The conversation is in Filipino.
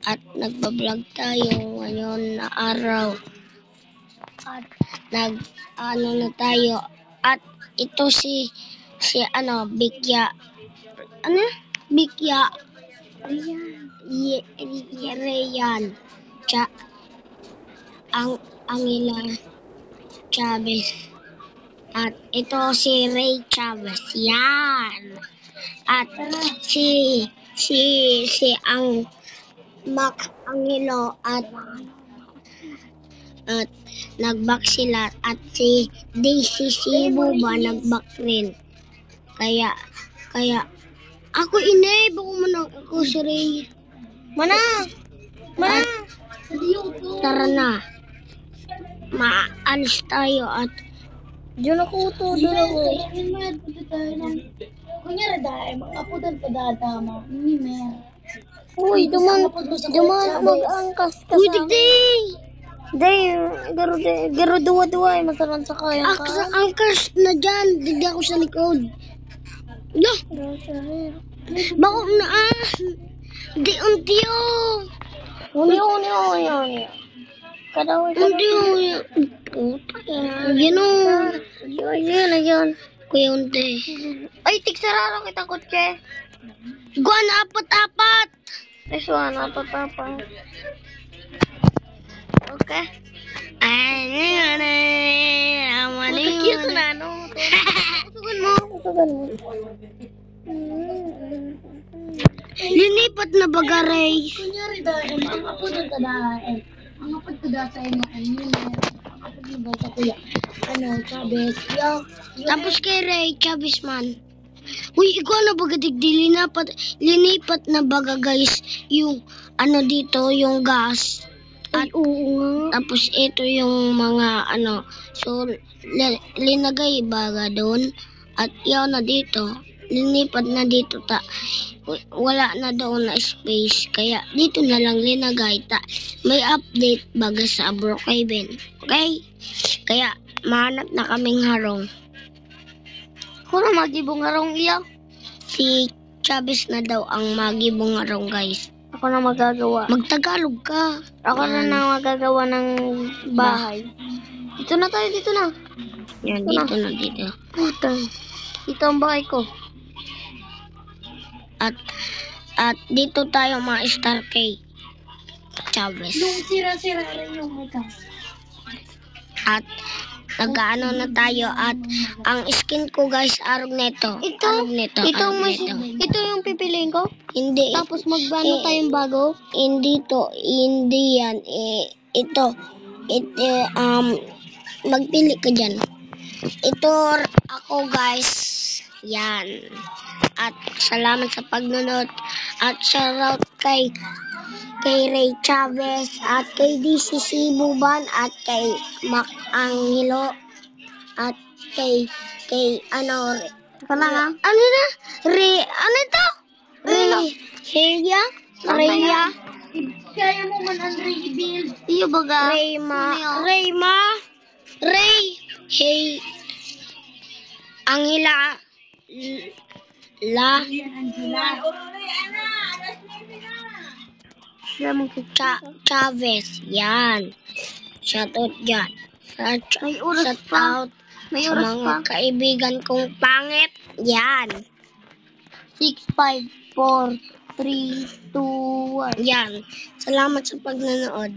at nagbablog tayo ngayon na araw. At nag-ano na tayo. At ito si Bigya. Bigya. Rayan. Angela Chavez. At ito si Ray Chavez. Yan. At si Mac Angelo at nag-back sila at si Daisy Buba nag-back rin. Kaya ako bako mo na ako si Ray. Mana. Tara na. Maalis tayo at doon ako. Kunyari dahil, mag-apudan pa dadama. Hindi mer. Uy, duman mag-angkas ka Uy, sa Day, garo duwa-duwa masaran sa kaya ka. Angkas na dyan, digdi ako sa likod. Lah, bako na di untiyo. Untiyo. Kadawin. Untiyo. Yan. Kuya unti. Ay, tigsararo kita kutse. Guan, apat-apat. Eso, apat-apat. Okay. Cute na, no? Tutugan mo. Linipat na bagaray. Kunyari dahil, mag-apudan ka dahil. Ang apad ko dahil sa inyo, hindi mer. Ang apad mo sa kuya. Chavez. Tapos kay Ray Chavez man. Uy, ikaw na baga digdi linipat na baga guys yung dito yung gas. At tapos ito yung mga so linagay baga doon at yaw na dito linipat na dito wala na doon na space kaya dito na lang linagay may update baga sa Brookhaven. Okay? Kaya mahanap na kaming harong. Kung magibong harong iya? Si Chavez na daw ang magibong harong guys. Ako na magagawa. Magtagalog ka. Ako na magagawa ng bahay. Dito na tayo, dito na. Yan, dito na. Puta. Dito ang bahay ko. At dito tayo mga Star K. Chavez. Yung sira-sira rin yung ito. At nag-ano na tayo at ang skin ko guys arog neto. Ito yung pipiliin ko? Hindi. Tapos magbano tayong bago? Hindi yan. Ito magpili ka dyan. Ito ako guys. Yan. At salamat sa pagnonood at shoutout kay Ray Chavez at kay DCC Buban at kay Mac Angelo at kay Rhea Kaya mo man ang rebuild. iyo baga Ray Angela Chavez. Yan. Shoutout dyan. Shoutout sa mga kaibigan kong pangit. Yan. 6, 5, 4, 3, 2, 1. Yan. Salamat sa pagnanood.